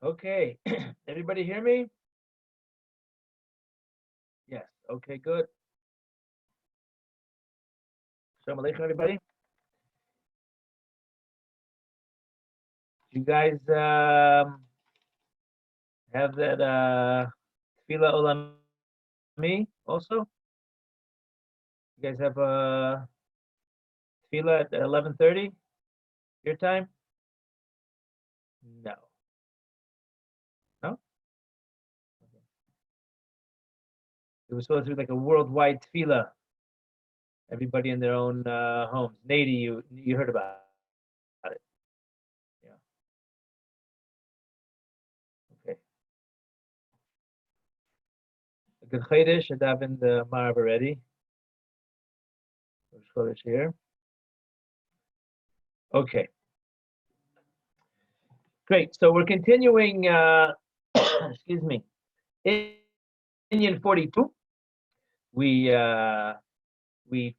Okay. Everybody hear me? Yes. Okay, good. Shalom Aleichem, everybody. You guys have that Tefillah Olami also? You guys have Tefillah at 11:30 your time? No. No? Okay. It was supposed to be like a worldwide Tefillah. Everybody in their own homes. Nady, you heard about it. Yeah. Okay. A good Chodesh. I davened the Marav already. Rosh Chodesh here. Okay. Great. So we're continuing, excuse me, Inyan 42. We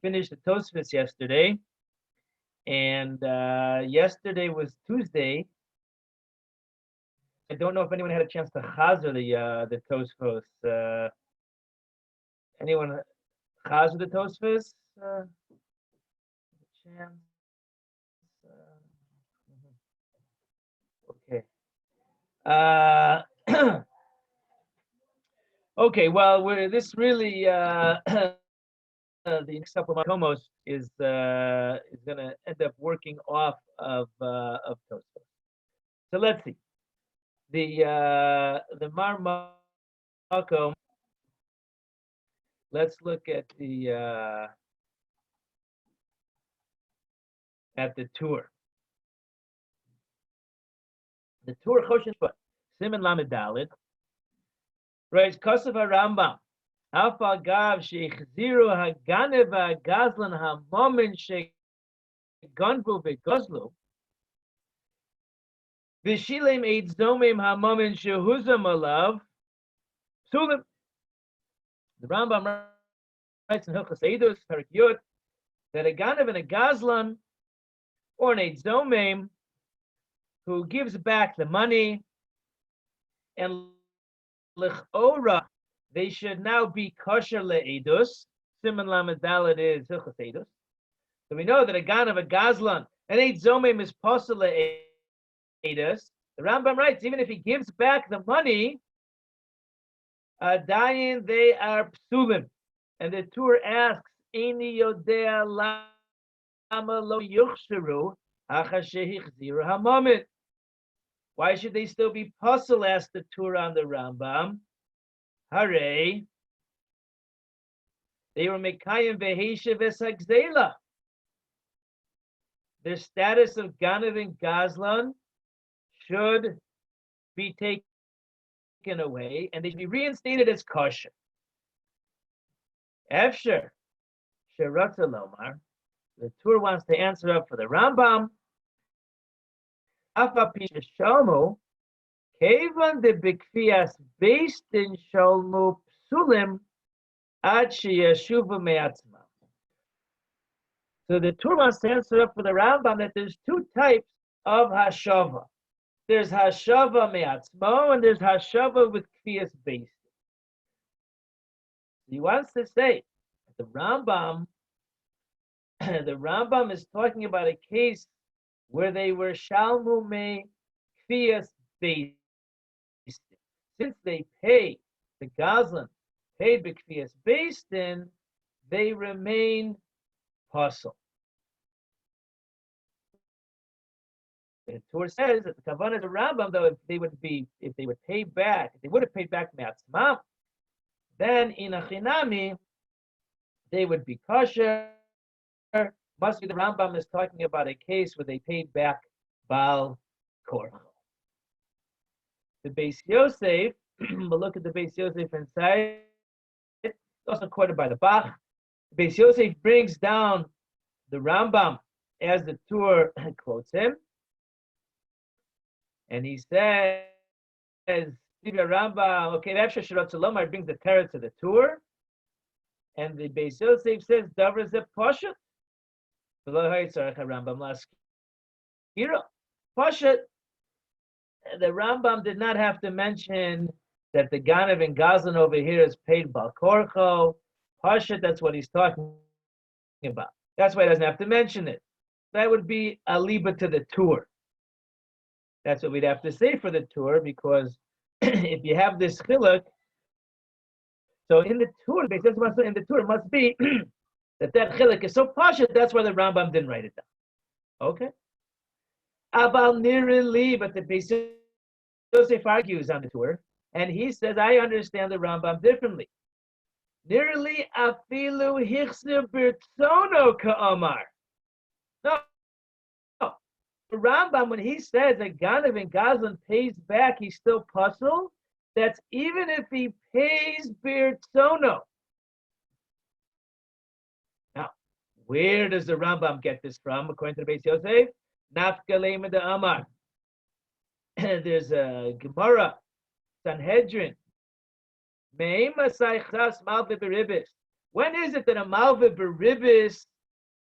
finished the Tosfos yesterday, and yesterday was Tuesday. I don't know if anyone had a chance to chazer the Tosfos. Anyone chazer the Tosfos? Chance? Okay. Okay. Well, this really the next couple of Tomos is going to end up working off of Tosfos. So let's see. The Mar Makom. Let's look at the tour. The tour Choshen Shvat Siman Lamed Daled. Right, Kosev Rambam. Alpha Gav Sheichziru Haganev Gazlan Hamomin Sheganvu Begozlu. Vishilem Eid Zomim Hamomin Shehuzam Alav. Sulim. The Rambam writes in Hilchos Eidus, Perik Yud, that a Ganev and a Gazlan, or an Eid Zomim, who gives back the money, and L'chora, they should now be kosher le'edus. Siman Lamed Daled is Hilchos Eidus. So we know that a Ganev, a Gazlan, and Eid Zomim is posel le'edus. The Rambam writes, even if he gives back the money, Dayan, they are psulim. And the Tur asks, Eini yodea lama lo yuchsheru hacha shehichziru hamamit. Why should they still be puzzled? Asked the Tur on the Rambam. Hare, they were mekayim vehesha v'sagzela. Their status of Ganev and Gazlan should be taken away, and they should be reinstated as kosher. Efsher, Sheratza Lomar, the Tur wants to answer up for the Rambam. Afapi Shalmu, Kevan de Bikfias based in Shalmu Psulim Ad Sheyeshuva Me'atzma. So the Tur wants to answer up for the Rambam that there's two types of Hashava. There's Hashava Me'atzmo and there's Hashava with Kfias based. He wants to say the Rambam is talking about a case where they were Shalmu Me Kfias based. Since they pay, the Gazlan paid B'Kfias based in, they remain puzzle. The Torah says that the Kavanah of the Rambam, though, if they would pay back, if they would have paid back Me'atzmam, then in a Chinami, they would be kosher. Must be the Rambam is talking about a case where they paid back Baal Korcho. The Beis Yosef, we'll look at the Beis Yosef inside. It's also quoted by the Bach. The Beis Yosef brings down the Rambam as the Tur quotes him. And he says, Rambam, okay, Efsher Shirot Salomar brings the Teretz to the Tur. And the Beis Yosef says, Davar Zeh Poshet. Rambam Laskira. Poshet. the Rambam did not have to mention that the Ganav and Gazlan over here is paid Balkorcho. Pashut, that's what he's talking about. That's why he doesn't have to mention it. That would be a liba to the tour. That's what we'd have to say for the tour, because if you have this chiluk, so in the tour, in the tour must be that chiluk is so pashut. That's why the Rambam didn't write it down. Okay. Abal nirili, but the Beis Yosef argues on the tour, and he says, I understand the Rambam differently. Nirili afilu hichsir birtzono ka'amar. No. The Rambam, when he says that Ganav and Gazlan pays back, he's still puzzled. That's even if he pays birtzono. Now, where does the Rambam get this from, according to the Beis Yosef? Nafkalema de Amar. There's a Gemara, Sanhedrin. When is it that a Malva Beribis,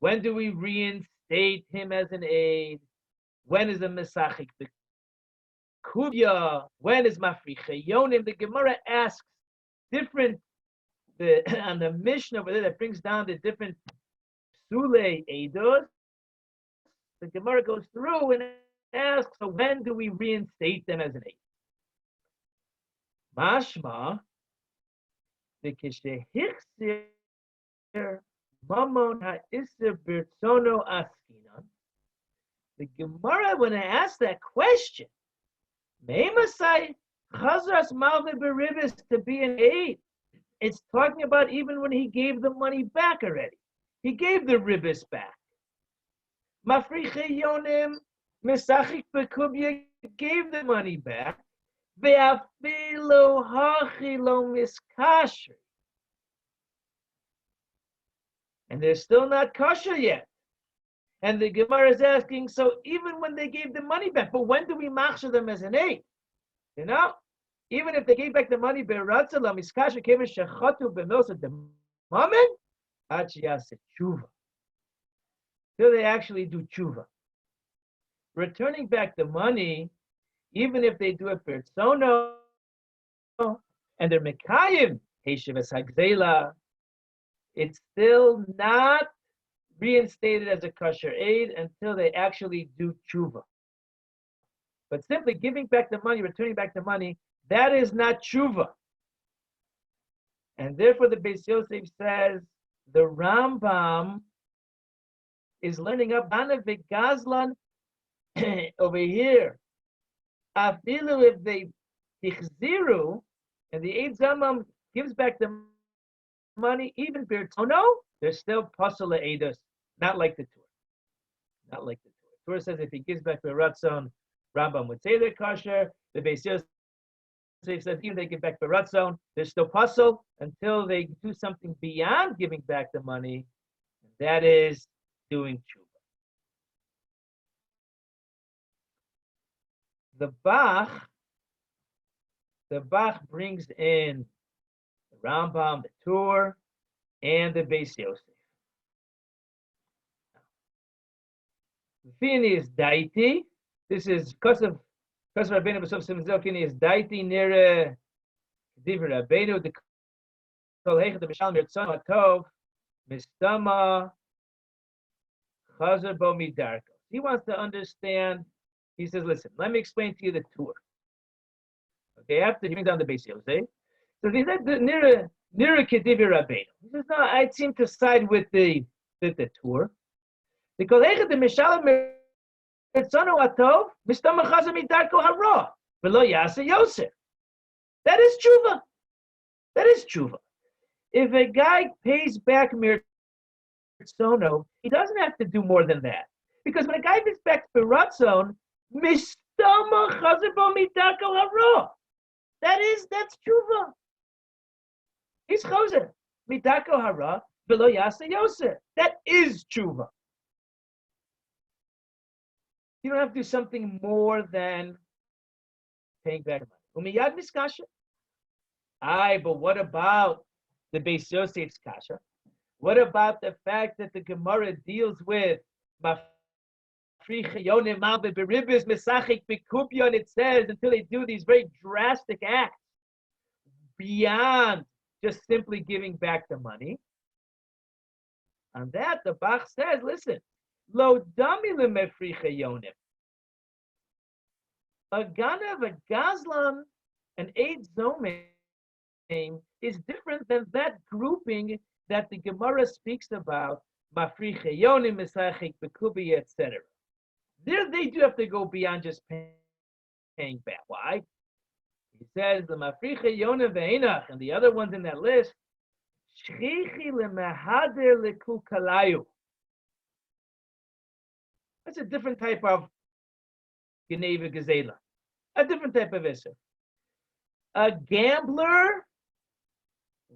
when do we reinstate him as an aid? When is a Mesachik the Kubya? When is Mafricha Yonim? The Gemara asks different, on the Mishnah over there that brings down the different Sule Eidos. The Gemara goes through and asks, so when do we reinstate them as an aid? Mashma, the Kishehichsir Mamon Ha'isir Birtzono Askinan. The Gemara, when I asked that question, Meimasai Chazras Malve Beribis to be an aid, it's talking about even when he gave the money back already. He gave the ribis back. Mafriche Yonim Mesachik Bekubya gave the money back. Ve'afilo hachilo miskashri. And they're still not kosher yet. And the Gemara is asking, so even when they gave the money back, but when do we machshir them as an aid? You know? Even if they gave back the money, be'ratzala miskashri kevin shechatu b'nosa d'mamen, ad sheyaseh tshuva. Till they actually do tshuva. Returning back the money, even if they do it persono, and they're mekayim, heshivas hagzela, it's still not reinstated as a kosher aid until they actually do tshuva. But simply giving back the money, returning back the money, that is not tshuva. And therefore the Beis Yosef says, the Rambam is learning up Ganav Gazlan over here. Afilu, if they tichziru, and the Eid Zamam gives back the money, even birtono, they're still pasula eidos, not like the Tur. Not like the Tur. Tur says if he gives back the Ratzon, Rambam would say they're kosher. The Beis Yosef says even if they give back the Ratzon, they're still pasul until they do something beyond giving back the money. That is doing tshuva. The Bach brings in the Rambam, the Tur, and the Beis Yosef. Fini is daiti. This is because of Rabbeinu B'Sof Simzel. Fini is daiti near Divrei Rabbeinu. The Kol Hechet the Mishalem Yirtzon Hatov Mistama Chazer Bo Midarko. He wants to understand. He says, listen, let me explain to you the Tur. Okay, after he brings down the Beis Yosef. So he said, near Kedivi Rabbeinu. He says, no, I seem to side with the Tur. Because the Mishalem Yirtzonu Atov Mistama Chazer Midarko Hara V'lo Yasa Yosef. That is tshuva. That is tshuva. If a guy pays back Mirtzono, he doesn't have to do more than that. Because when a guy gets back to Ratzon, Mistama Chazer Bo Midarko Hara. That's tshuva. He's Chazer Midarko Hara V'lo Yasa Yosef. That is tshuva. You don't have to do something more than paying back money. Umiyad miskasha. Aye, but what about the Beis Yosef's kasha? What about the fact that the Gemara deals with it says until they do these very drastic acts beyond just simply giving back the money. On that, the Bach says, listen, lo dami lemefriche yonim. A ganav, a gazlan, an eid zomein is different than that grouping that the Gemara speaks about, mafriche yonim, misachik bekubi, etc. There they do have to go beyond just paying back. Why? He says the mafriche yonim ve'enach and the other ones in that list, shchichi lemehader lekukalayu. That's a different type of geneva gazela, a different type of issue. A gambler,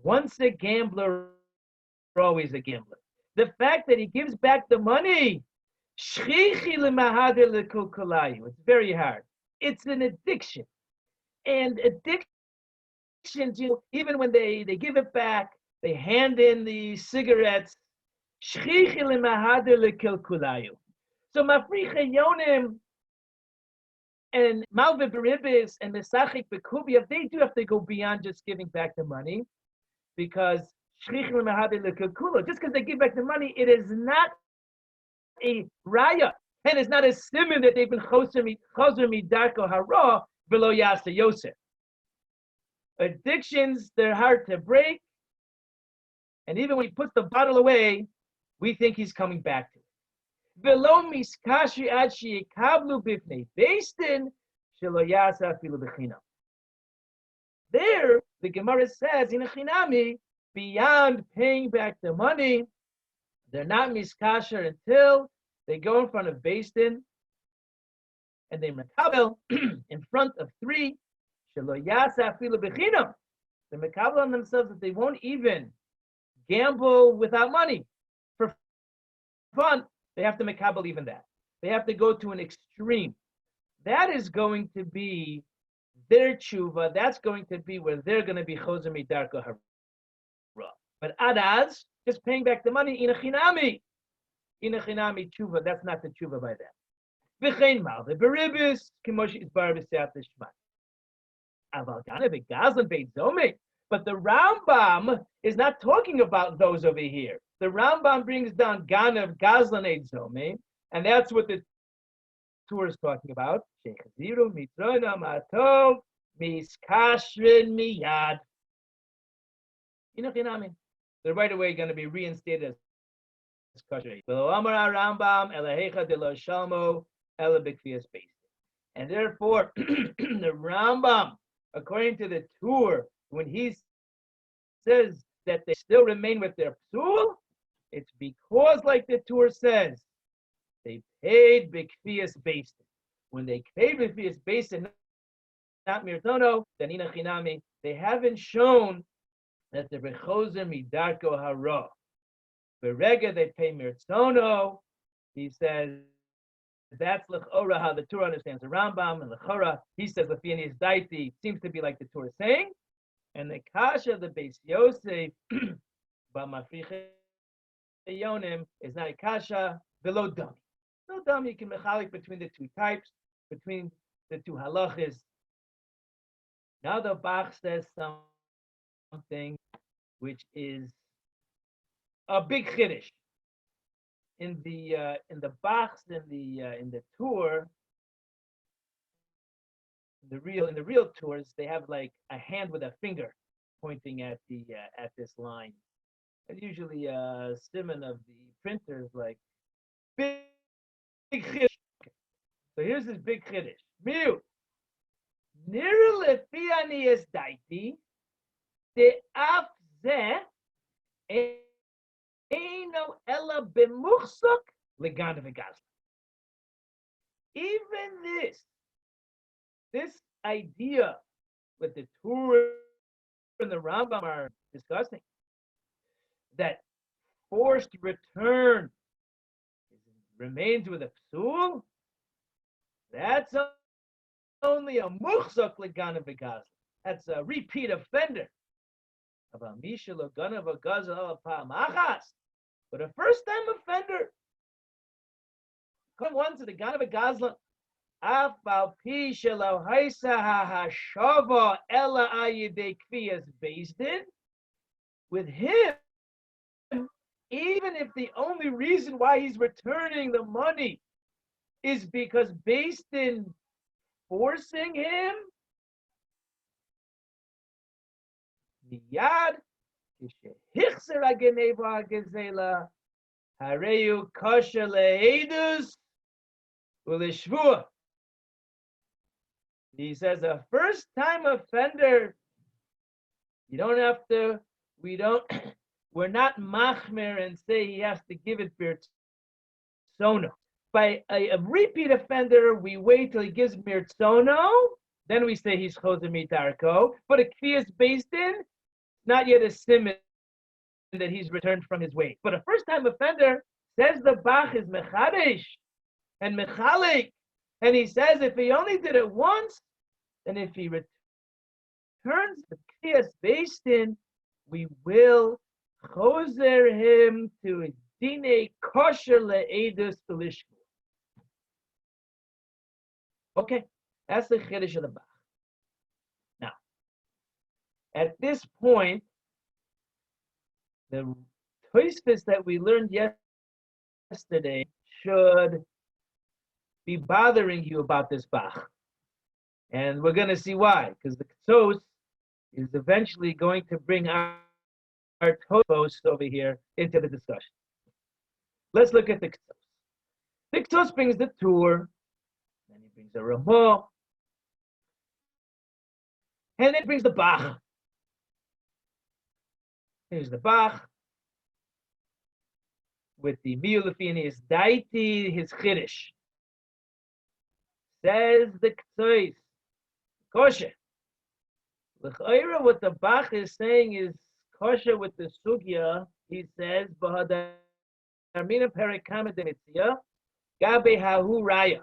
once a gambler, always a gambler. The fact that he gives back the money, it's very hard. It's an addiction. And addictions, even when they give it back, they hand in the cigarettes. So mafriche yonim and malve beribis and mesachik bekubia, they do have to go beyond just giving back the money, because just because they give back the money, it is not a raya, and it's not a simon that they've been choser midarko hara below yasa yosef. Addictions, they're hard to break, and even when he puts the bottle away, we think he's coming back to it. Below miskashi ad sheyikablu bifnei beistin shelo yasa afilu bechinam. There, the Gemara says in a chinami, beyond paying back the money, they're not miskasher until they go in front of Beistin and they mekabel in front of three. Shelo yasa afilu bechinam. They mekabel on themselves that they won't even gamble without money for fun. They have to mekabel even that. They have to go to an extreme. That is going to be their tshuva. That's going to be where they're going to be choser midarko hara. But adaz, just paying back the money, in a chinami tshuva, that's not the tshuva by that. V'chein mal, the beribis, kimosh isbar b'seat l'shmat. Aval gana v'gazlan beit zomei. But the Rambam is not talking about those over here. The Rambam brings down ganav gazlan eid zomei, and that's what the Torah is talking about. Shechaziru mitrona matov miskashrin miyad. Inachinami. They're right away going to be reinstated as kosher. And therefore, the Rambam, according to the Tur, when he says that they still remain with their psul, it's because, like the Tur says, they paid b'kfiyas basin. When they paid b'kfiyas basin, not mirtono, then inachinami, they haven't shown that the rechozer midarko hara. Berega they pay mirtzono. He says that's l'chora how the Torah understands the Rambam, and l'chora he says l'fianis daiti seems to be like the Torah is saying, and the kasha the Beis Yosef b'mafriche yonim is not a kasha below dummy. No dummy, you can mechalik between the two types, between the two halachas. Now the Bach says something which is a big chiddush in the box in the tour. In the real tours, they have like a hand with a finger pointing at this line. And usually a simon of the printer is like big chiddush. So here's this big chiddush. Miu niru lefiani es daiti de af ze eino ela bemuchsuk legana v'gazla. Even this idea with the Torah and the Rambam are discussing, that forced return remains with a psul, that's only a muchzak legana v'gazla. That's a repeat offender. But a first-time offender, Come once to the God of a Gazlan. Af al pi shelo haisa hashava ella ayidei kfiyas bezdin. With him, even if the only reason why he's returning the money is because bezdin forcing him, miyad kishehichzer hageneva hagezela hareyu kosher leedus ulishvua. He says a first-time offender, you don't have to, we're not machmer and say he has to give it birtsono. By a repeat offender, we wait till he gives birtsono, then we say he's choser mitarko. But a kfiyas based in, not yet a simon that he's returned from his way. But a first-time offender, says the Bach is mechadesh and mechalik. And he says if he only did it once, then if he returns the kfiyas based in, we will choser him to dine kosher le'edus l'ishvu. Okay, that's the chiddush of the Bach. Now, at this point, the Tosfos that we learned yesterday should be bothering you about this Bach. And we're going to see why, because the Ktsos is eventually going to bring our Tosfos over here into the discussion. Let's look at the Ktsos. The Ktsos brings the Tur, then he brings the Ramah, and then brings the Bach. Here's the Bach with the Miulafini is Daiti, his Chiddush. Says the Ktsos, kosher. L'chayra, what the Bach is saying is kosher with the Sugya. He says, B'hadarmina perikama demitzia, gabe hahu raya.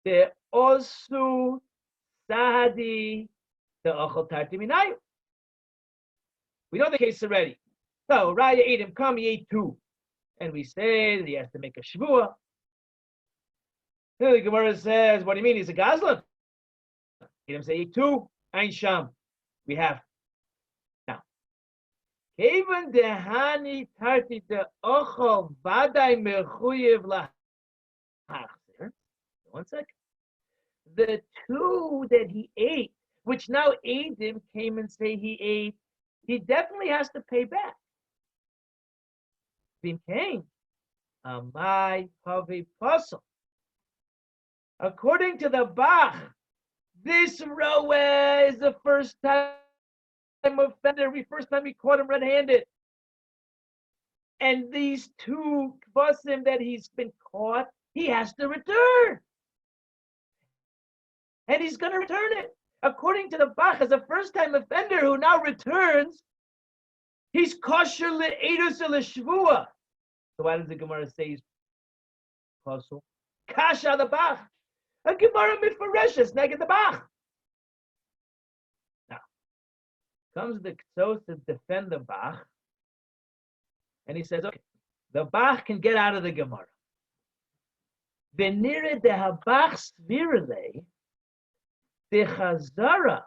The osu sahadi the ochel tarti minayu. We know the case already. So Raya ate him, come, he ate two. And we say that he has to make a shvua. Then the Gemara says, what do you mean? He's a gazlan? He didn't say ate two. Ein sham. We have. Now, even dehani tarti de ochel vaday mechuyev lahachzer. 1 second. The two that he ate, which now ate him, came and say he ate, he definitely has to pay back. Bin came. Amai Pavi Puzzle. According to the Bach, this Roe is the first time offender, first time we caught him red-handed. And these two kvasim that he's been caught, he has to return. And he's going to return it. According to the Bach, as a first-time offender who now returns, he's kosher le'edus l'shvua. So why does the Gemara say he's puzzle? Kasha the Bach. A Gemara mitfareshes neged the Bach. Now, comes the Ktsos to defend the Bach, and he says, okay, the Bach can get out of the Gemara. V'nire de habach svirele de chazara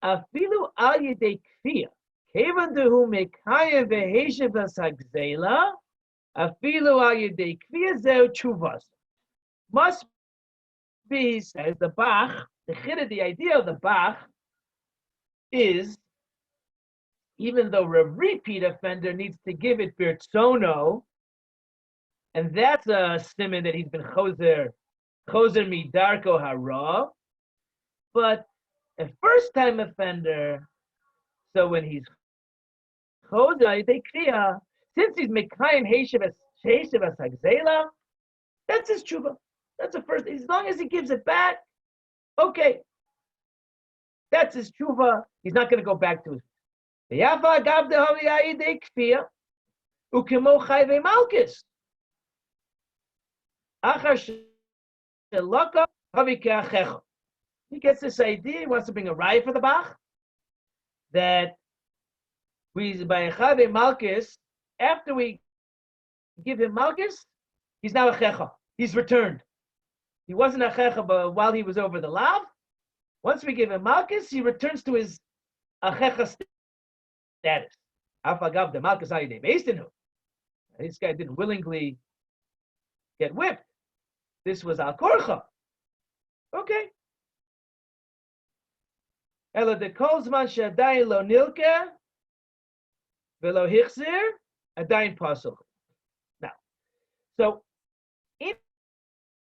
afilu al yedei kfiyah kevan dehu mekayem v'heshev hagzela afilu al yedei kfiyah zeu tshuvas. Must be, he says, the Bach, the chiddush, the idea of the Bach is, even though a repeat offender needs to give it birtsono, and that's a siman that he's been choser midarko hara, but a first-time offender, so when he's choser, they kriya, since he's mekayim heshev hagzela, that's his tshuva. That's the first. As long as he gives it back, okay. That's his tshuva. He's not going to go back to his. He gets this idea. He wants to bring a raya for the Bach that we by Chave Malchus, after we give him Malchus, He's now a checha. He's returned. He wasn't a checha, but while he was over the lav, once we give him malchus, he returns to his achecha status. Afagav the malchus ayidei beistinu. This guy didn't willingly get whipped. This was al korcha. Okay. Ela de kol zman she'adayin lo nilke velo hichzir adayin pasuk. Now, so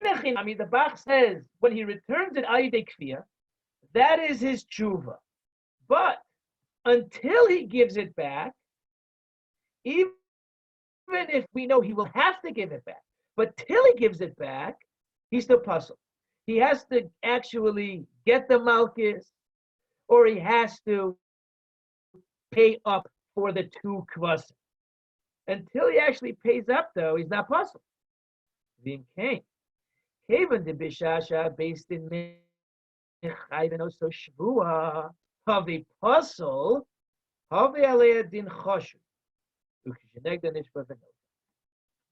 the Bach says when he returns at ayidei kfiyah, that is his tshuva. But until he gives it back, even if we know he will have to give it back, but till he gives it back, he's still puzzled. He has to actually get the malchus, or he has to pay up for the 2 kvasim. Until he actually pays up, though, he's not puzzled. Vim came. Kavan de bishasha based in mechayven also shvua of the puzzle of the aliyah din choshu.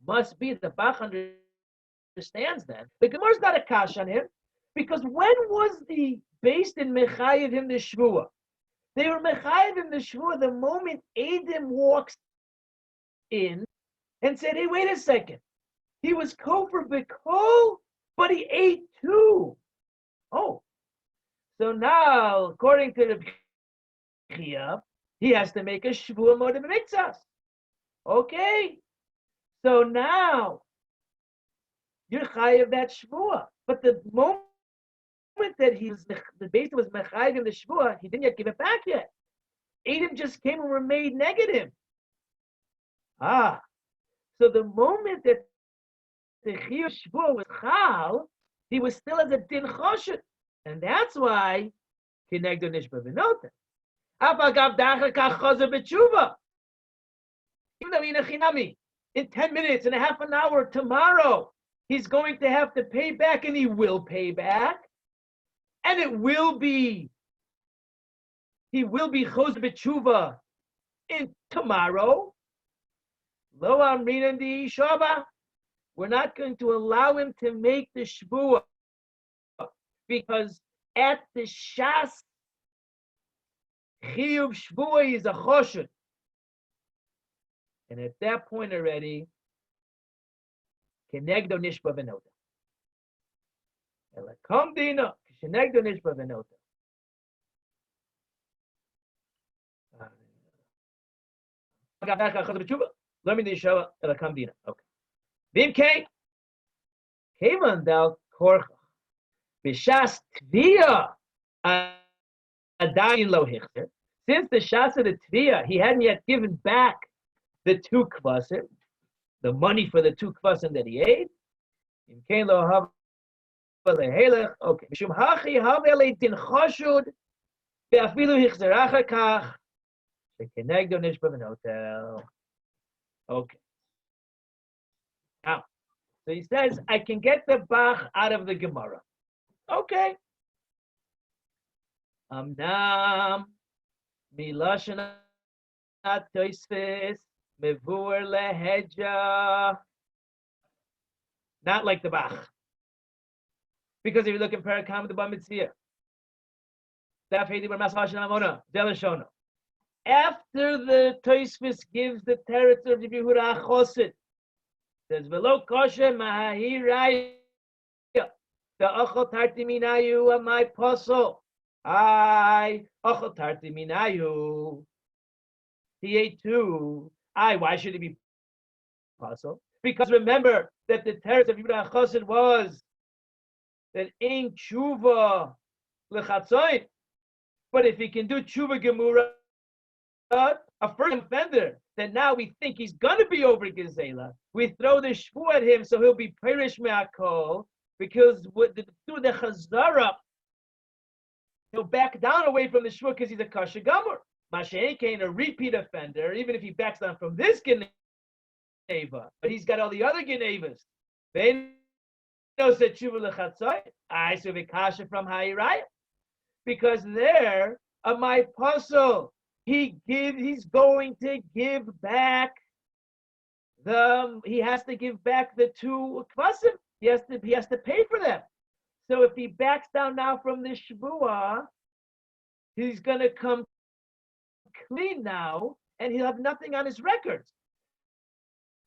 Must be the Bach understands that. The Gemara's got a kash on him, because when was the based in mechayev him the shvua? They were mechayev him the shvua the moment Adam walks in and said, "Hey, wait a second. He was kofar b'kol, but he ate too." Oh, so now according to the Chia, he has to make a shvua modem mitzvahs. Okay, so now you're chayav that shvua, but the moment that the base was mechayiv in the shvua, he didn't yet give it back yet. Adam just came and made negative. So the moment that the chiyuv shvua was chal, he was still as a din choshet, and that's why kinegdo nishba v'noten. Avagav dacha kach chazer b'tshuva. Even though in 10 minutes, in a half an hour, tomorrow, he's going to have to pay back, and he will pay back, and he will be chos b'tshuva in tomorrow. Lo amrinan di shava. We're not going to allow him to make the shvua, because at the shas chiyuv shvua is a choshet. And at that point already, kenegdo nishba v'nota. Ela kam dina, kenegdo nishba v'nota. Let me show ela kam dina. Okay. Vimke, kevan dal korcha, b'shas tvia adayin lo hichter. Since the shas of the tvia, he hadn't yet given back the 2 kvasim, the money for the 2 kvasim that he ate. Okay. Mishum hachi havele din chashud ve'afilu hichzeracha kach shekenegdo nishba v'notel. Okay. Now, so he says, I can get the Bach out of the Gemara. Okay. Amnam milashana toisfis. Mevur leheja. Not like the Bach. Because if you look in Parakam, the Bamitzia, after the Tosfos gives the territory of the Yehuda Achosid, says velo kosher mahiraya the achol tarti minayu of my puzzle. I achol tarti minayu. He ate too. Why should it be puzzle? Because remember that the teretz of Yehuda Achosid was that ain't tshuva lechatzoin. But if he can do tshuva gemura, a first offender, then now we think he's gonna be over Gezela. We throw the shvu at him, so he'll be perish me'akol, because through the chazara, he'll back down away from the shvu because he's a kasha gamur. Mashen Kain, a repeat offender, even if he backs down from this geneva, but he's got all the other genevas. They knows that tshuva lechatzoy. I so vikasha from Hayiraya, because there, my puzzle, he's going to give back he has to give back the two kvasim. He has to pay for them. So if he backs down now from the shvuah, he's going to come clean now, and he'll have nothing on his records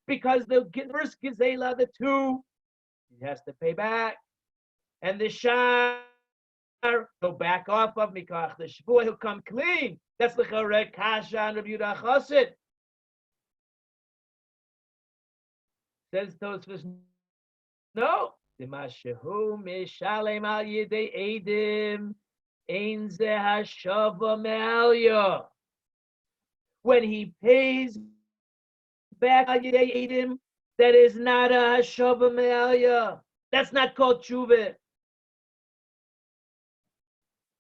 because the first gizela, the two, he has to pay back, and the shar he'll back off of mikach the shvuah. He'll come clean. That's the correct kasha and Rabbi Yehuda Chassid. Says Tosfos, no. Dimashehu mishalem al yidei edim ein ze hashava me'alya. When he pays back al yidei edim, that is not a hashava me'alya. That's not called tshuva.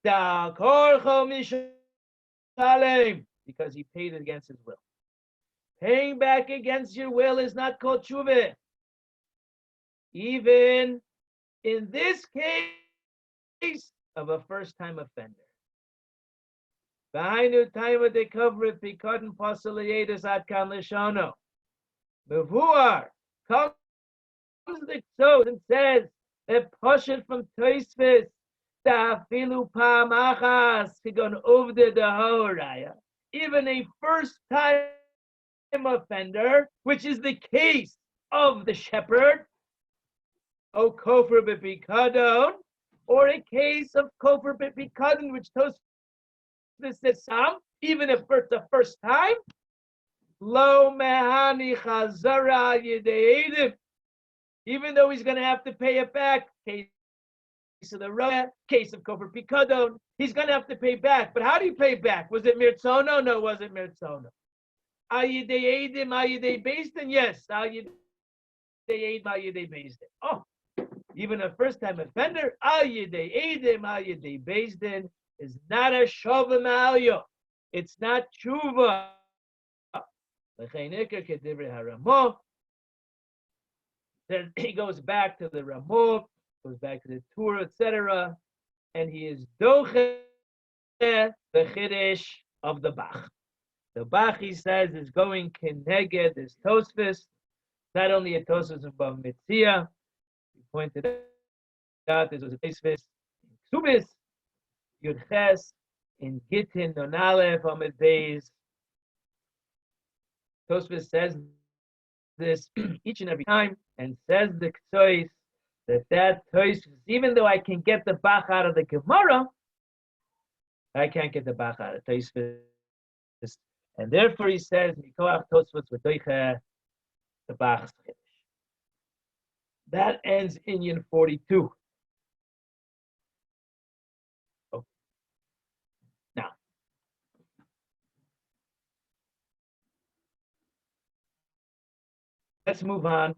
Da korcho mishalem, because he paid it against his will. Paying back against your will is not called tshuva. Even in this case of a first-time offender. V'hainu taima dekovrit b'kodin poseliyedes ad kan lishono. Mevuar comes the tzod and says that poshet from Tosfos ta'afilu pam achas kigon uvde dehoraya. Even a first-time offender, which is the case of the shepherd, O kofar b'pikadon, or a case of kofar b'pikadon, which Tosfos says some, even if it's the first time, lo mehani chazara yideidim, even though he's going to have to pay it back, case of the roya, case of kofar b'pikadon, he's going to have to pay back. But how do you pay back? Was it mirtzono? No, it wasn't mirtzono. Al yidei edim, al yidei beis din? Yes, al yidei edim, al yidei beis din. Oh. Even a first-time offender, al yidei edim, al yidei beis din, is not a shova ma'alyo. It's not tshuva. Then he goes back to the Ramah, goes back to the Torah, etc., and he is doche the chiddush of the Bach. The Bach, he says, is going keneged this Tosfos, not only a Tosfos of Bava Metzia. Pointed out this was a Tosfos in Ksubis, Yud Ches, in Gittin, Non Aleph, Amud Beis. Tosfos says this each and every time, and says the Ktsois that Tosfos, even though I can get the Bach out of the Gemara, I can't get the Bach out of Tosfos, and therefore he says Mikoach Tosfos v'doiche the Bach's chiddush. That ends Inyan 42. Okay. Now, let's move on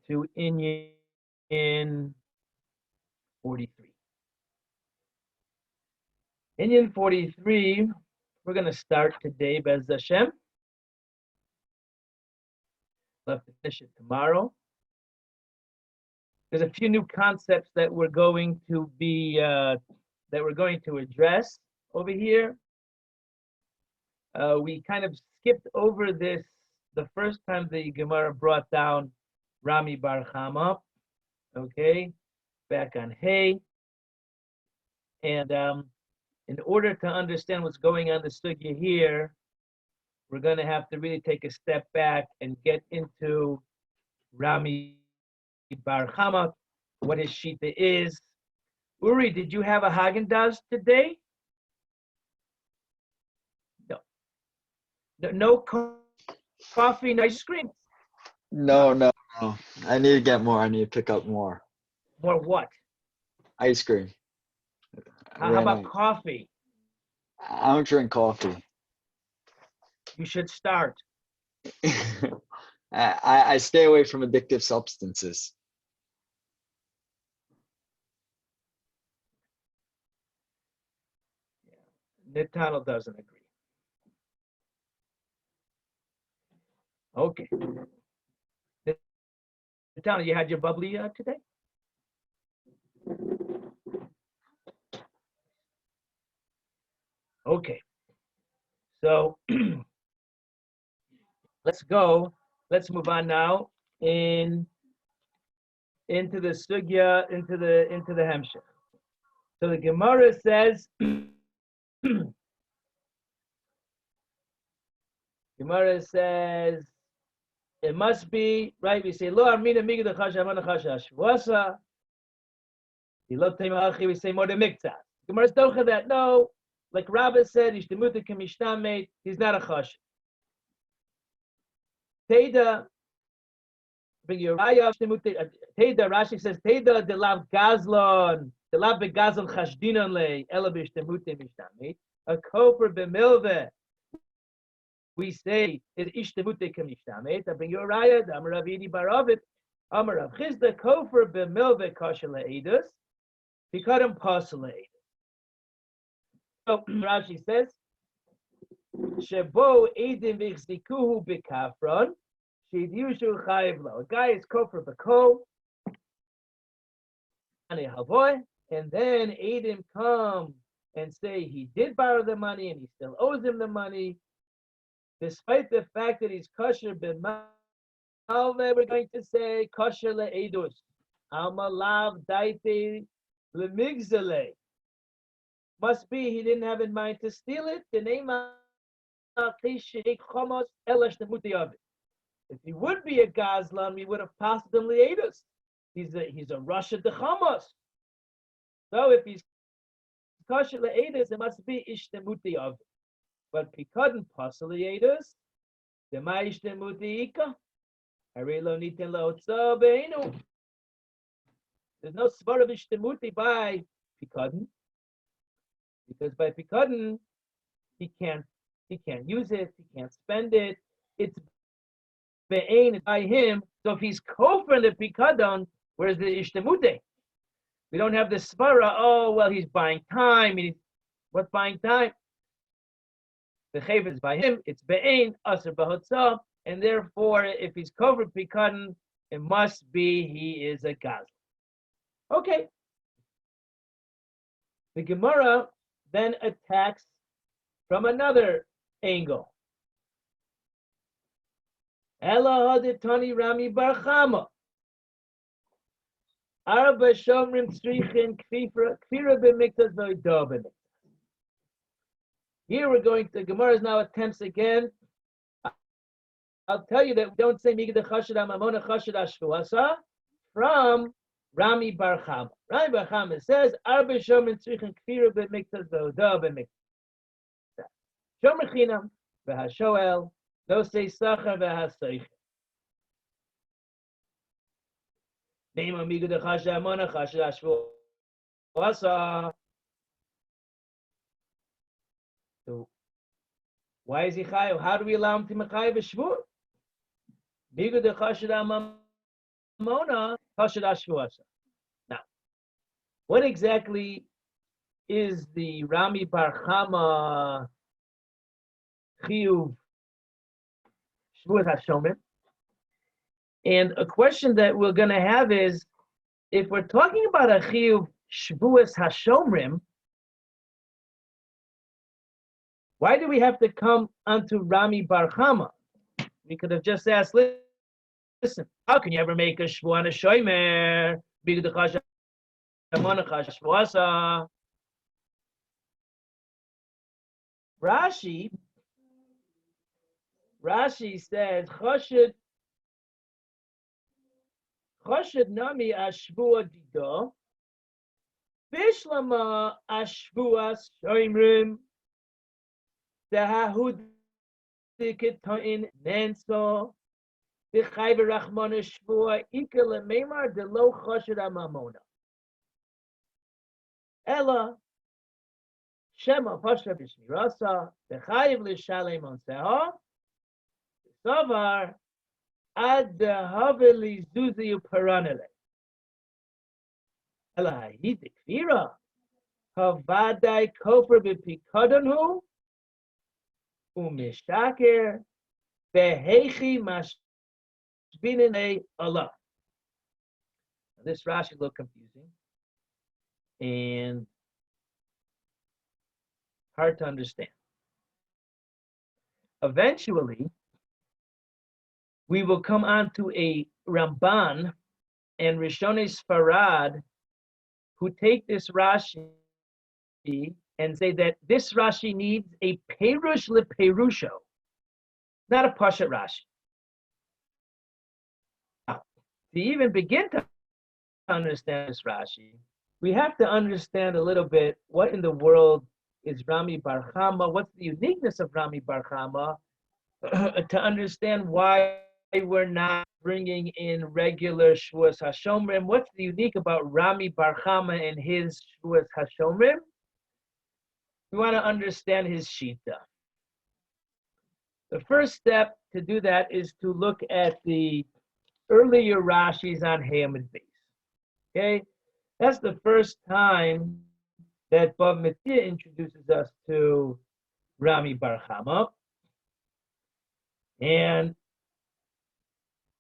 to Inyan 43. Inyan 43, we're going to start today, Bez Hashem. We'll have to finish it tomorrow. There's a few new concepts that we're going to address over here. We kind of skipped over this the first time the Gemara brought down Rami Bar Chama, okay, back on Hay. And in order to understand what's going on in the sugya here, we're going to have to really take a step back and get into Rami Bar Chama, what his shita is. Uri, did you have a Haagen-Dazs today? No coffee, no ice cream? No. I need to get more. I need to pick up more. More what? Ice cream. How about coffee? I don't drink coffee. You should start. I stay away from addictive substances. Nitano doesn't agree. Okay. Nitano, you had your bubbly today? Okay. So let's go let's move on now into the sugya, into the hemshech. So the Gemara says, Gemara says, it must be, right? We say, Lo armina miga de chasha amana chasha ashvasa. We say more than mikta. Gemara's docha that, no, like Rabbi said, ishtamuta kamishtamet, he's not a chasha. Teda, bring your raya, ishtamuta, Teda, Rashi says, Teda de lav gazlon, de lav begazlon chashdinon le, ela b'ishtamuta mishtamet, a kofer b'milveh, we say is ishtemute kamishtamet. I bring you a raya. Amar Rav Yidi Baravit. Amar Rav Chizda kofer b'milve kasher le'edus. Pikadam pasel le'edus. So Rashi says, Shebo edim v'chzikuhu b'kafron. She'd yushu chayiv lo. A guy is kofer b'ko. Ane havoy. And then edim come and say he did borrow the money and he still owes him the money. Despite the fact that he's kosher b'malve, we're going to say kosher le'edus. Amalav daite lemigzale. Must be he didn't have in mind to steal it. The name if he would be a gazlan, we would have passed him le'edus. He's a Russia de chamos. So if he's kosher le'edus, it must be ishtamuti of it. But pikadon pasaliatus, the ma'ishtemutiika, harilo nitin lo'otza beinu. There's no svar of ishtemuti by pikadon, because by pikadon he can't use it, he can't spend it. It's be'ein by him. So if he's kofer the pikadon, where's the ishtemute? We don't have the svara. Oh well, he's buying time. What's buying time? The chayv is by him, it's be'ein, aser b'hotzah, and therefore, if he's covered pikadon, it must be he is a gaz. Okay. The Gemara then attacks from another angle. Ela haditani Rami bar Chama. Arba shomrim tzrichin kfira b'miktas v'odah b'miktas. Here we're going to, Gemara now attempts again. I'll tell you that we don't say Migda Chashad Amamona Chashad Ashvuasa from Rami bar Chama. Rami bar Chama says, Arba Shomer Tzrichin Kfira B'miktas V'odah B'miktas. Shomer Chinam V'hashoel No say Sachar V'hasoich. Name of Migda Chashad Amona Chashad Ashvuasa. So why is he chayav? How do we allow him to mechayav shvur? Bigu de chashad amamona chashad ashvuasa. Now, what exactly is the Rami bar Chama chiyuv shvuas hashomim? And a question that we're going to have is, if we're talking about a chiyuv shvuas hashomrim, why do we have to come onto Rami bar Chama? We could have just asked, listen, how can you ever make a shvu on a shomer? Rashi says, Choshed nami ashvua dido, bishlama ashvuas shoimrim, Dehahud diketain nenso, dechayv rachmana shvua ikel meimar de lo choshed amamona. Ella shema pasha b'shmirasa dechayv l'shalem on seha savar ad dehaveli zuzi uparanele. Ella ha'id kfira havadai kofer b'pikadon hu. Umishaker behechi mashbinei Allah. This Rashi is a little confusing and hard to understand. Eventually, we will come on to a Ramban and Rishonei Sfarad who take this Rashi and say that this Rashi needs a Perush lePerusho, not a Pashat Rashi. Now, to even begin to understand this Rashi, we have to understand a little bit what in the world is Rami Bar Chama, what's the uniqueness of Rami Bar Chama, to understand why we're not bringing in regular Shvuas HaShomrim. What's the unique about Rami Bar Chama and his Shvuas HaShomrim? We want to understand his Shita. The first step to do that is to look at the earlier Rashis on Hamid base. Okay, that's the first time that Bab Metzia introduces us to Rami Bar Chama. And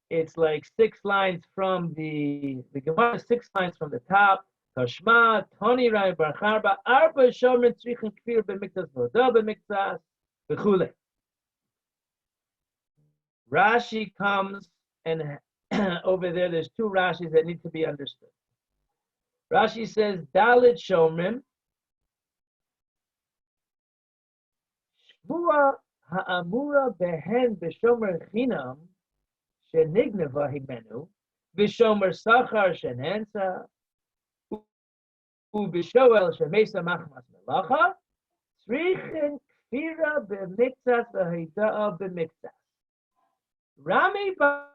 it's like 6 lines from the Gemara, 6 lines from the top. Tashma, Tony Rami Bar Chama, Arba Shomrim Tzrichen Kfir B'Miktas Voda B'Miktas V'chule. Rashi comes, and over there's 2 Rashis that need to be understood. Rashi says, Dalit Shomrim, Shvua ha'amura behen b'shomer chinam, shenigneva himenu, b'shomer sachar shenensa, u'b'shoel shemesa machmas melacha, tzrichin kfira b'miktzas v'hida'a b'miktzas. Rami Bar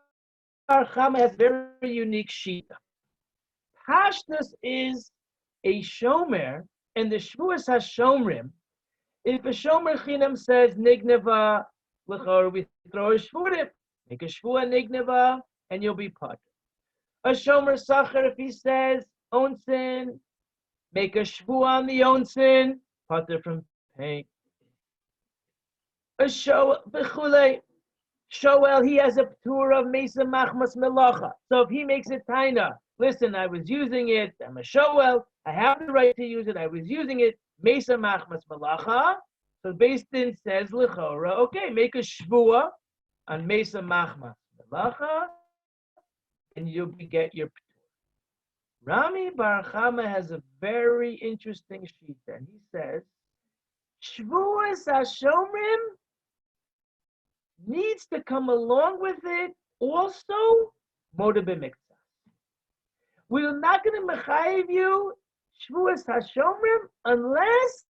Chama has very unique shita. Pashtus is a shomer, and the Shvuas HaShomrim, if a shomer chinam says nigneva l'chor, we throw a shvurim, make a shvua nigneva, and you'll be part. A shomer sacher, if he says onsin, make a shvua on the onsin, pater from pain. A show b'chulei, Shoel, he has a tour of Mesa Machmas Melacha. So if he makes it taina, listen, I was using it, I'm a Shoel, I have the right to use it, I was using it, Mesa Machmas Melacha. So Beis Din says, L'chora, okay, make a Shvua on Mesa Machmas Melacha, and you'll get your p'tur. Rami Bar Chama has a very interesting shita, and he says, Shvuas HaShomrim needs to come along with it also Moda B'Miktzas. We're not going to mechayiv you Shvuas HaShomrim unless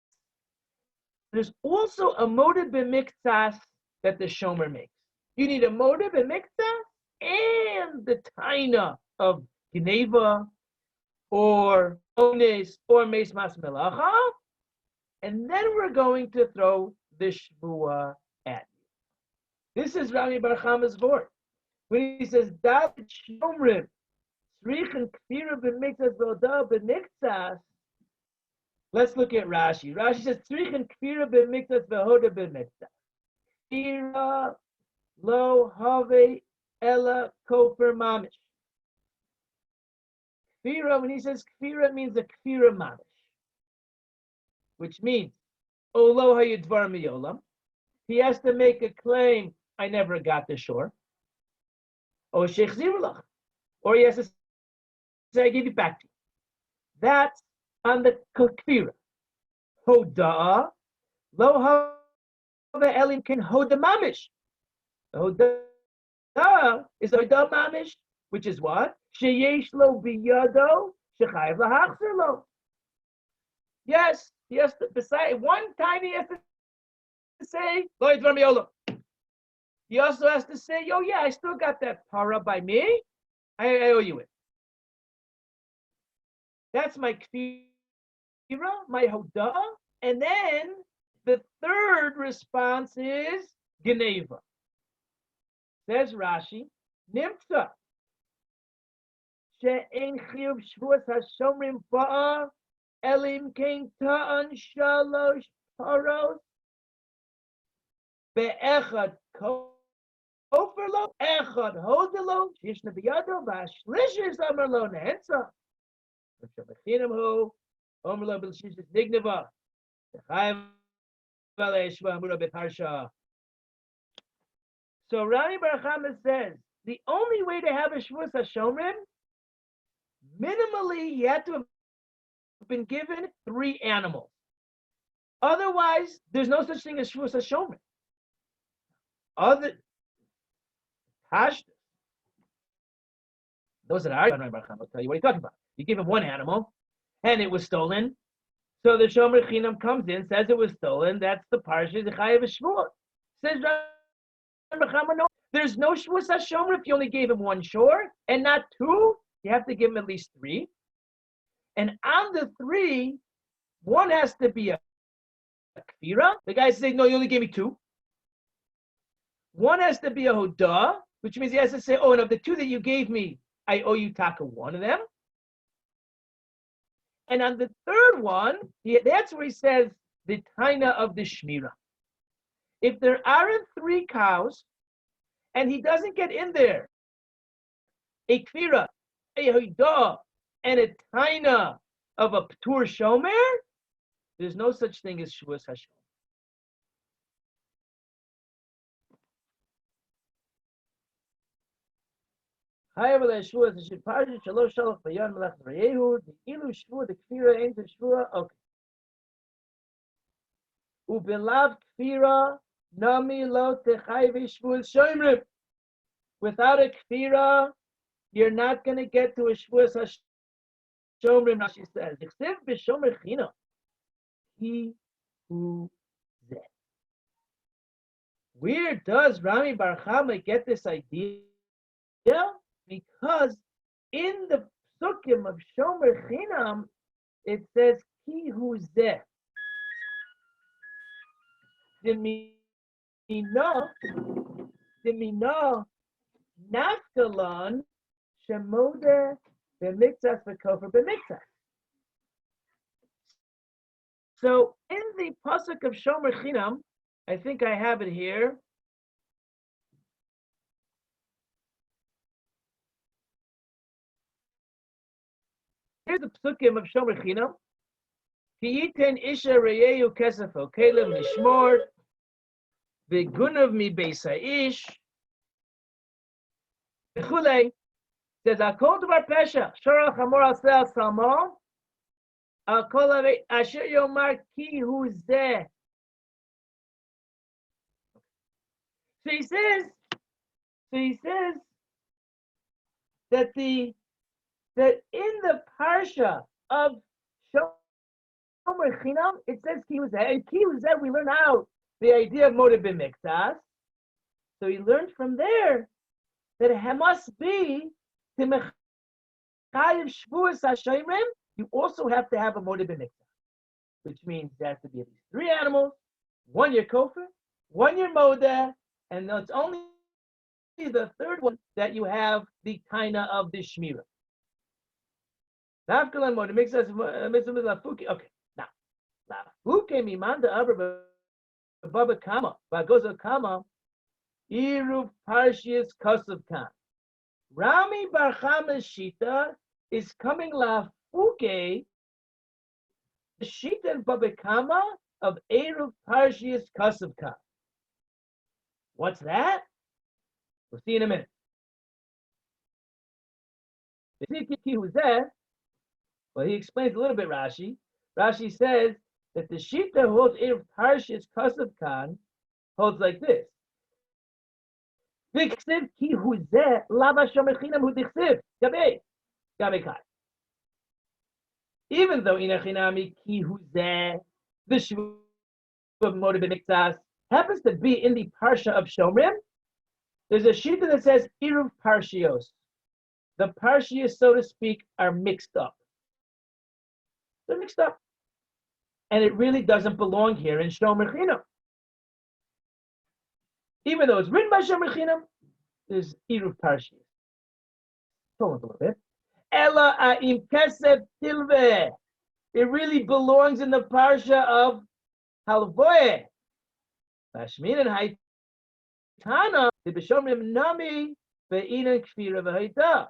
there's also a Moda B'Miktzas that the Shomer makes. You need a Moda B'Miktzas and the Taina of Geneva or Ones or Meis Mas Melacha, and then we're going to throw the Shvua at you. This is Rami Bar Chama's word. When he says, Dalit Shomrim, Tzrichen Kfira B'Miktzas V'Odah B'Miktzas, let's look at Rashi. Rashi says, Tzrichen Kfira B'Miktzas V'Odah B'Miktzas. Kfira Lo Have Ella Koper Mamish. Kfira, when he says Kfira, it means a Kfira Mamish, which means, Olo Hayudvar Miyolam. He has to make a claim, I never got the shore. Or Sheikh Zirulach. Or he has to say, I give it back to you. That's on the Kfira. Hoda'a, Lo Hava Elim Ken Hoda Mamish. The Hoda'a is the Hoda Mamish, which is what? Sheyesh Lo Biyado, Shechayev Lahachzer Lo. Yes, he has to, beside one time he has to say, Lo Yidvar Miyolam. He also has to say, oh yeah, I still got that para by me. I owe you it. That's my kfira, my hoda. And then the third response is Geneva. Says Rashi, Nimtza. She'en chiyuv shvuas hashomrim ba'a elim kein ta'an shalosh paros be'echad Oferlo, Echad, Hodelo, Shishna Biyado, Vashlish Amerlo, Nehensa. Shabachinam Ho, Omerlo Bilshis Dignava, the Chayv Valeshwa Mura Betarsha. So Rami Bar Chama says the only way to have a Shavuos HaShomrim, minimally, you had to have been given 3 animals. Otherwise, there's no such thing as Shavuos HaShomrim. Other Pashtus, those that are Rami Bar Chama will tell you what he's talking about. You give him 1 animal, and it was stolen. So the Shomer Chinam comes in, says it was stolen. That's the parsha, the Chayav Shavuot. Says Rami Bar Chama, no. There's no Shavuos HaShomer if you only gave him 1 shore and not 2. You have to give him at least 3. And on the 3, 1 has to be a kfira. The guy says, no, you only gave me 2. 1 has to be a hodah, which means he has to say, oh, and of the 2 that you gave me, I owe you taka 1 of them. And on the 3rd one, that's where he says the taina of the shmira. If there aren't 3 cows, and he doesn't get in there a kfira, a hodah, and a taina of a ptur shomer, there's no such thing as Shavuos HaShomer. However, the Shavuos the Parsha Shalosh Shalach Bayan Melech Reyehu the Ilu Shavuot the Kfira ain't the Shavuot. Okay. Ubelav Kfira Nami Lo Techayv Shavuos Shomrim. Without a Kfira, you're not going to get to a Shavuos HaShomrim. Rashi says, "Excev b'Shomer China, he who zeh." Where does Rami Bar Chama get this idea? Because in the psukim of Shomer Chinam, it says ki hu zeh. Dimina naftalon shemode b'miktzas v'kofer b'miktzas. So in the pasuk of Shomer Chinam, I think I have it here. Here's the psukim of Shomer Chinam. Ki yiten isha reyehu kesef o kelev mishmor v'gunav mi beis ha'ish v'chulei. Says akol devar pesha shorach hamor aseh salmo akol asher yomar ki hu zeh. So he says that in the parsha of Shomer Chinam, it says ki hu zeh, and ki hu zeh we learn out the idea of moed b'miktzas. So he learned from there that it must be to mechayev Shavuos HaShomrim. You also have to have a moed b'miktzas, which means there has to be at least 3 animals, 1 year kofer, 1 year modeh, and it's only the 3rd one that you have the taina of the shmira. Okay, now lafuke mimanda abra baba kama bagoza kama iruv parshias kosav kan. Rami Bar Chama's shita is coming lafuke the shita and baba kama of eruv parshias kosav kan. What's that? We'll see in a minute. Well, he explains a little bit, Rashi. Rashi says that the Shita who holds Erev Parshas Kosav Kan holds like this. Even though Inachinami Ki Hu Zeh, the Shavuot of Moed b'miktzas, happens to be in the Parsha of Shomrim, there's a Shita that says Eruv Parshios. The Parshios, so to speak, are mixed up. They're mixed up. And it really doesn't belong here in Shomer Chinam. Even though it's written by Shomer Chinam, there's Eruv Parshios. Hold on a little bit. Ella A'im Kesef Tilveh. It really belongs in the Parsha of Halvoeh. Bashmin and Haitana, the B'Shomrim Nami, Be'inan Kfira V'Haita.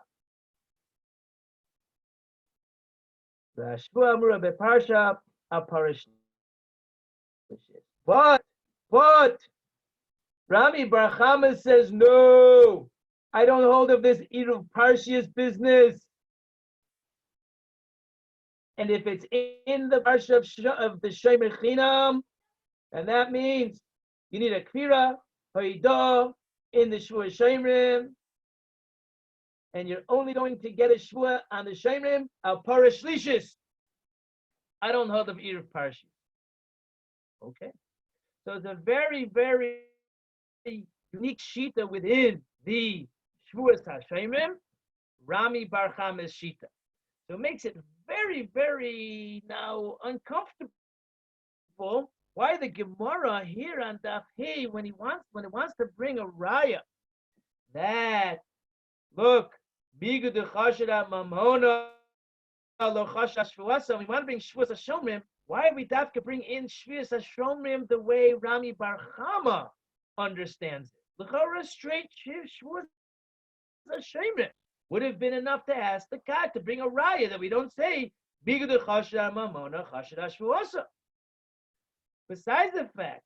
But Rami Bar Chama says, no, I don't hold of this Eruv Parshias business. And if it's in the Parsha of the Shomer Chinam, and that means you need a Kvira, Hoidah, in the Shvua Shomrim, and you're only going to get a Shvua on the Shomrim, al Parash Lishis. I don't hold of Eruv Parshias. Okay. So it's a very, very unique shita within the Shvuas HaShomrim, Rami Bar Chama's shita. So it makes it very, very now uncomfortable. Why the Gemara here on Daf Hey, when it wants to bring a raya that look, Bigu de Chashira Mamona lo Chasha Shvuasa, we want to bring Shvuas HaShomrim. Why we dafka bring in Shvuas HaShomrim the way Rami Bar Chama understands it? L'chora straight Shvuas HaShomrim would have been enough to ask the guy to bring a raya that we don't say Bigu de Chashira Mamona Chashira Shvuasa. Besides the fact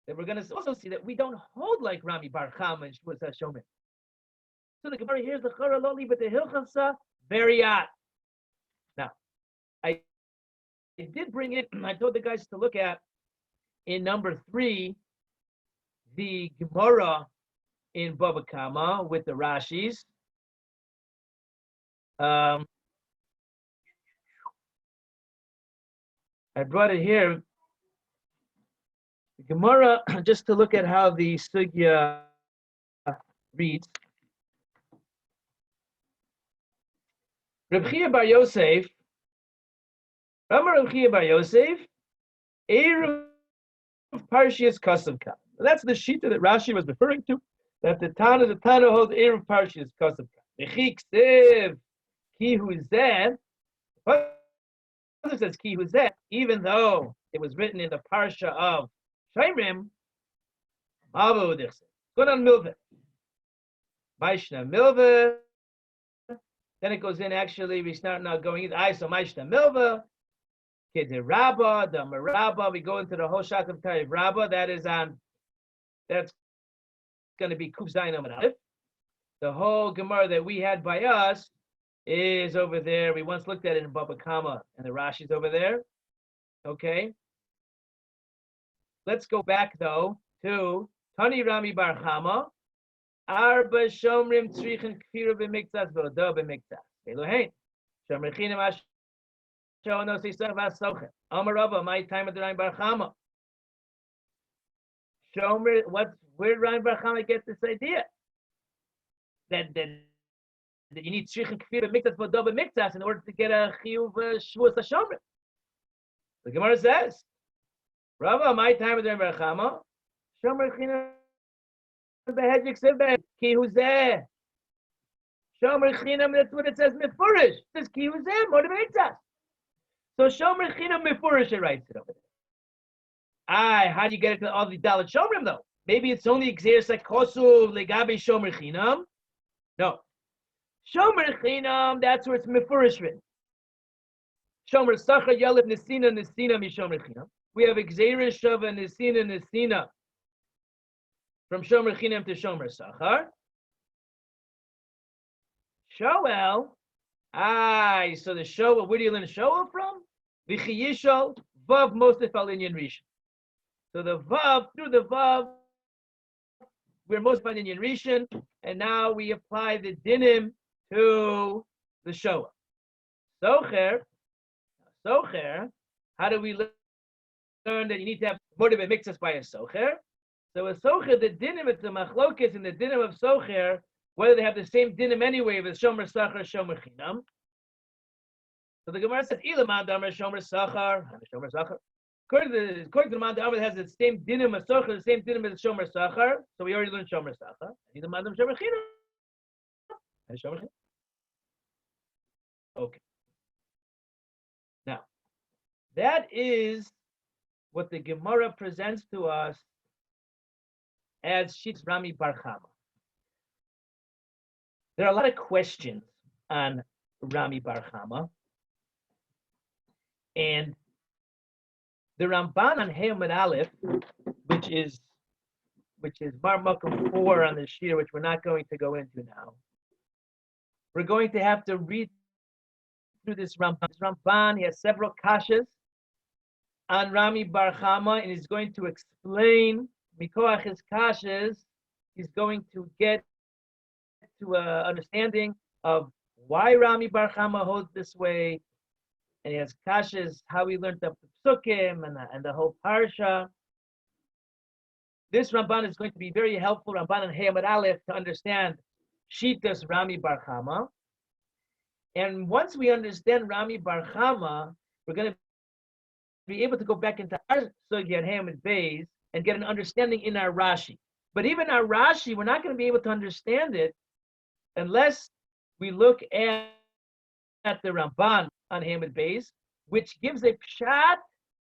that we're going to also see that we don't hold like Rami Bar Chama and Shvuas HaShomrim. So the Gemara here's the Chara Loli, but the Hilchasa very odd. Now, I did bring in, I told the guys to look at in number 3, the Gemara in Baba Kama with the Rashis. I brought it here. The Gemara, just to look at how the Sugya reads. Reb Chia Bar Yosef, Ramar Reb Chia Bar Yosef, Eruv Parshias Kasav Kam. That's the shita that Rashi was referring to. That the Tana holds Eruv Parshias Kasav Kam. V'chi k'sev ki hu zeh. It says ki hu zeh, even though it was written in the parsha of Shomrim. Avu dichsev. Good on milveh. Maishna milveh. Then it goes in, actually, we start now going into Isa Maishta Milva, Kid Rabba, the Marabba, we go into the whole shot of Tariv Rabba, that's going to be Kuf Zainam and Aleph. The whole Gemara that we had by us is over there. We once looked at it in Baba Kama, and the Rashi's over there. Okay. Let's go back, though, to Tani Rami Bar Chama. Arba Shomrim Tzrichen Kfira b'miktzas v'odah b'miktzas. Elohein. Shomrim Chinam Asho no Sisach v'asochet. Amar Rava, my time at the Rami Bar Chama. Shomrim, where did Rami Bar Chama get this idea? That you need Tzrichen Kfira b'miktzas v'odah b'miktzas in order to get a Chiyuv Shvuas HaShomrim. The Gemara says, Rava, my time at the Rami Bar Chama. Shomrim Chinam Ki hu zeh. Shomer Chinam, that's what it says, Mefurish. It says Ki hu zeh, motivates us. So Shomer Chinam Mefurish, it writes it over there. How do you get it to all the Dalit Shomrim, though? Maybe it's only Xer Sakosu Legabe Shomer Chinam. No. Shomer Chinam, that's where it's Mefurish written. Shomer Sacha Yalif Nesina Nesina Mishomer Chinam. We have Xer Shava Nesina Nesina. From Shomer Chinam to Shomer Sachar. Shoel. So the Shoel, where do you learn Shoel from? V'chiyishol, Vav Mosef al Inyan Rishon. So the Vav, through the Vav, we're Mosef al Inyan Rishon, and now we apply the Dinim to the Shoel. Socher, how do we learn that you need to have motive mixes by a Socher? So a socher, the dinim, it's the machlokes in the dinim of socher, whether they have the same dinim anyway, with shomer sachar, shomer chinam. So the Gemara says, "Ilamad amar shomer sachar, shomer sachar." According to the man, the Amar has the same dinim of socher, the same dinim as shomer sachar. So we already learned shomer sachar. Ilamad amar shomer chinam, shomer chinam. Okay. Now, that is what the Gemara presents to us as Shitz Rami Bar Chama. There are a lot of questions on Rami Bar Chama, and the Ramban on Hayom and Aleph, which is which is Bar Makom 4 on the Shir, which we're not going to go into now. We're going to have to read through this Ramban. This Ramban, he has several kashas on Rami Bar Chama, and he's going to explain Mikoach his kashas. He's going to get to an understanding of why Rami Bar Chama holds this way, and he has kashas how he learned up the psukim and the whole parsha. This Ramban is going to be very helpful, Ramban and Hayamad Aleph, to understand Shitas Rami Bar Chama. And once we understand Rami Bar Chama, we're going to be able to go back into our Sugya and Hayamad Beis and get an understanding in our Rashi. But even our Rashi, we're not going to be able to understand it unless we look at the Ramban on Hayamad Beis, which gives a pshat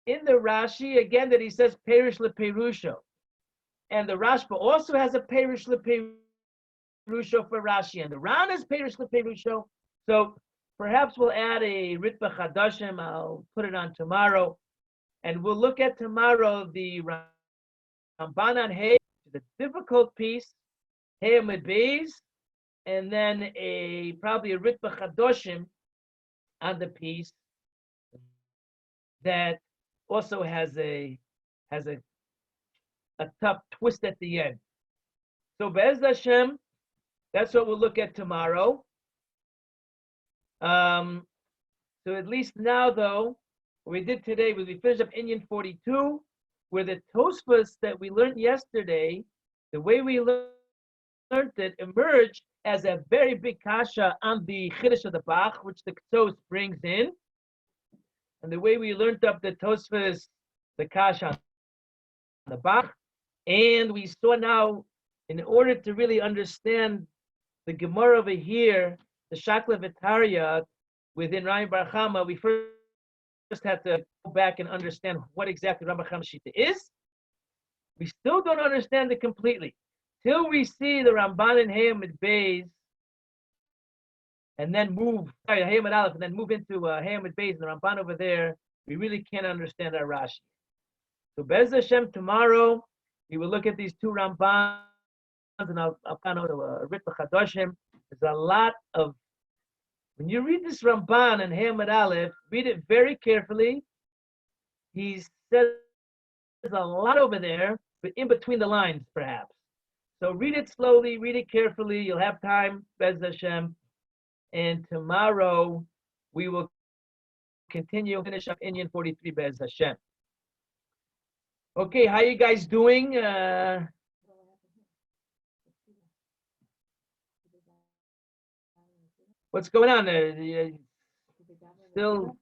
in the Rashi, again, that he says Perish LePerusho. And the Rashba also has a Perish LePerusho for Rashi, and the Ran is Perish LePerusho. So perhaps we'll add a Ritva Chadashim. I'll put it on tomorrow. And we'll look at tomorrow the Ramban on Hay, the difficult piece, Hayamad Beis, and then probably a Ritva Chadashim on the piece that also has a tough twist at the end. So Be'ez Hashem, that's what we'll look at tomorrow. So at least now, though, what we did today was we finished up Inyan 42, where the Tosfos that we learned yesterday, the way we learned it, emerged as a very big kasha on the Chiddush of the Bach, which the Ktos brings in. And the way we learned up the Tosfos, the kasha on the Bach. And we saw now, in order to really understand the Gemara over here, the Shakla Vitaria within Rami Bar Chama, we first have to go back and understand what exactly Rami Bar Chama Shita is. We still don't understand it completely. Till we see the Ramban and Hayamad Beis, and then Hayamad Aleph, and then move into Hayamad Beis and the Ramban over there, we really can't understand our Rashi. So Be'ez Hashem, tomorrow, we will look at these two Rambans, and I'll kind of Ritva Chadashim. There's a lot of, when you read this Ramban and Hayamad Aleph, read it very carefully. He says a lot over there, but in between the lines, perhaps. So read it slowly, read it carefully. You'll have time, Be'ez Hashem. And tomorrow, we will finish up Inyan 43, Be'ez Hashem. Okay, how you guys doing? What's going on? Still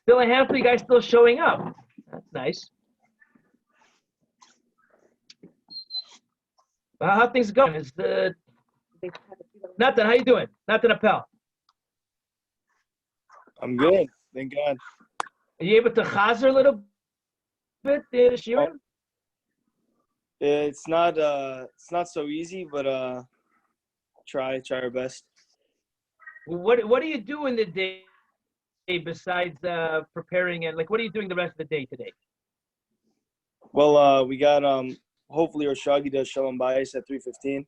a handful of you guys still showing up. That's nice. How things going? Is Nathan, how you doing? Nathan Appel. I'm good. Thank God. Are you able to chazer a little bit, Shirin? It's not so easy, but try our best. What do you do in the day besides preparing, and like what are you doing the rest of the day today? Well, we got hopefully Rosh Hashanah does Shalom Bayis at 3:15.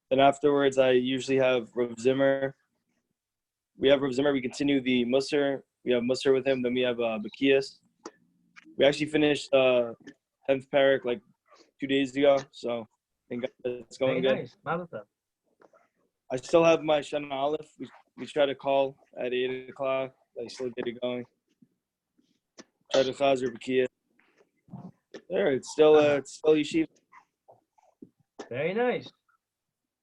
Then afterwards, I usually have Rav Zimmer. We have Rav Zimmer. We continue the Musar. We have Musar with him. Then we have Bakiyas. We actually finished 10th parak like 2 days ago, so I think it's going good. Nice. Mazel tov. I still have my Shana Aleph. We try to call at 8 o'clock. I still get it going. Try to chazer Bakiyas. There, it's still yeshiva. Very nice.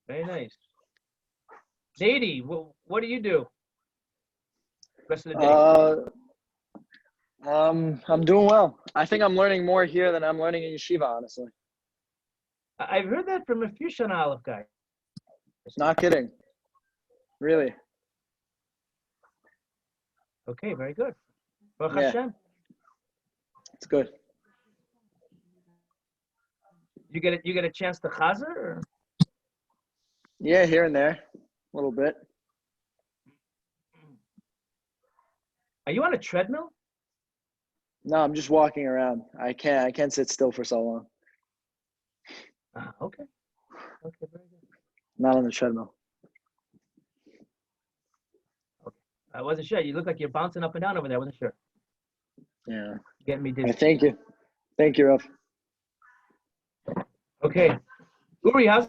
Very nice. Zadie, what do you do? Rest of the day. I'm doing well. I think I'm learning more here than I'm learning in yeshiva, honestly. I've heard that from a few Shana Aleph guys. Not kidding. Really. Okay, very good. Baruch Yeah. Hashem. It's good. You get a chance to chazer? Or? Yeah, here and there, a little bit. Are you on a treadmill? No, I'm just walking around. I can't sit still for so long. Okay. Okay, very good. Not on the treadmill. I wasn't sure. You look like you're bouncing up and down over there. I wasn't sure. Yeah. Getting me All right, dizzy. thank you. Thank you, Rav. Okay. Uri, how's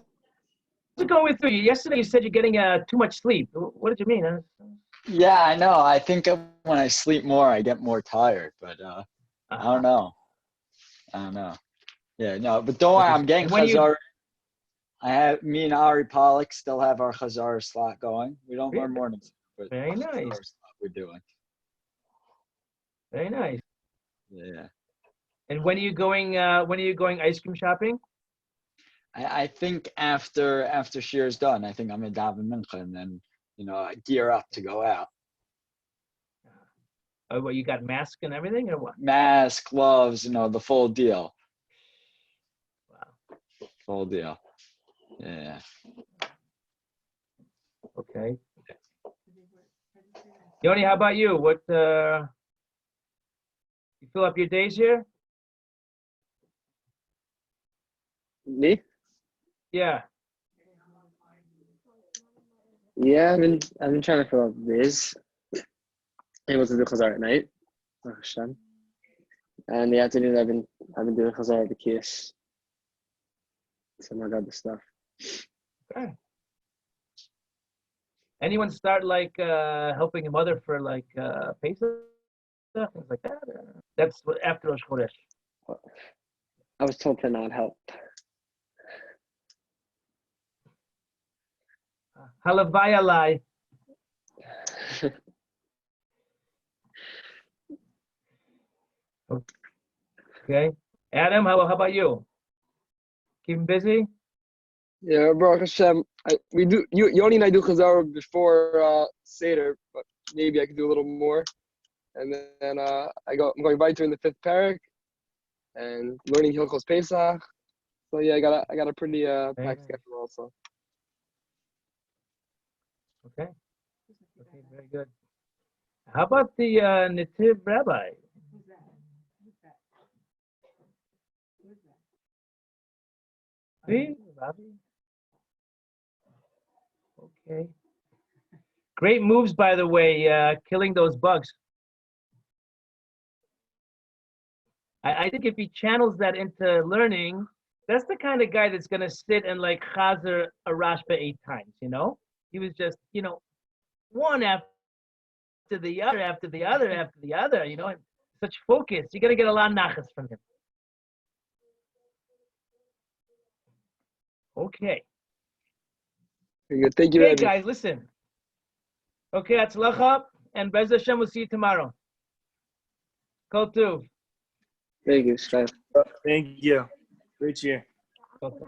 it going with you? Yesterday you said you're getting too much sleep. What did you mean? Yeah, I know. I think when I sleep more, I get more tired, but I don't know. Yeah, no, but don't worry, I'm getting And when you- Chazar. Me and Ari Pollock still have our Chazar slot going. We don't learn mornings, but Very nice. Chazar slot we're doing. Very nice. Yeah. And when are you going? When are you going ice cream shopping? I think after Shir's done, I think I'm in Davin Mincha and then I gear up to go out. Oh, what, you got mask and everything, or what? Mask, gloves, the full deal. Wow. Full deal. Yeah. Okay. Yoni, how about you? What? You fill up your days here? Me? Yeah. Yeah, I've been trying to fill up Viz. Able to do Chazar at night. Oh, Hashem. And in the afternoon I've been doing Chazar at the Kias. Some of the stuff. Okay. Anyone start like helping a mother for like Pesach, things like that? That's what after Rosh Chodesh. I was told to not help. Halavai alai. Okay. Adam, how about you? Keep him busy? Yeah, Baruch Hashem. We do. Yoni and I do Chazar before Seder, but maybe I could do a little more. And then I'm going weiter in the 5th parak and learning Hilchos Pesach. So yeah, I got a pretty packed schedule also. Okay. Okay, very good. How about the Nativ Rabbi? Ravi? Okay. Great moves, by the way, killing those bugs. I think if he channels that into learning, that's the kind of guy that's going to sit and like chazer a rashba 8 times, He was just, one after the other, after the other, after the other, and such focus. You're going to get a lot of nachas from him. Okay. Very good. Thank you, Okay, Rebbe. guys, listen. Okay, Atzlacha, and Bez Hashem will see you tomorrow. Kol Tuv. Thank you, Shai. Thank you. Great year. Okay.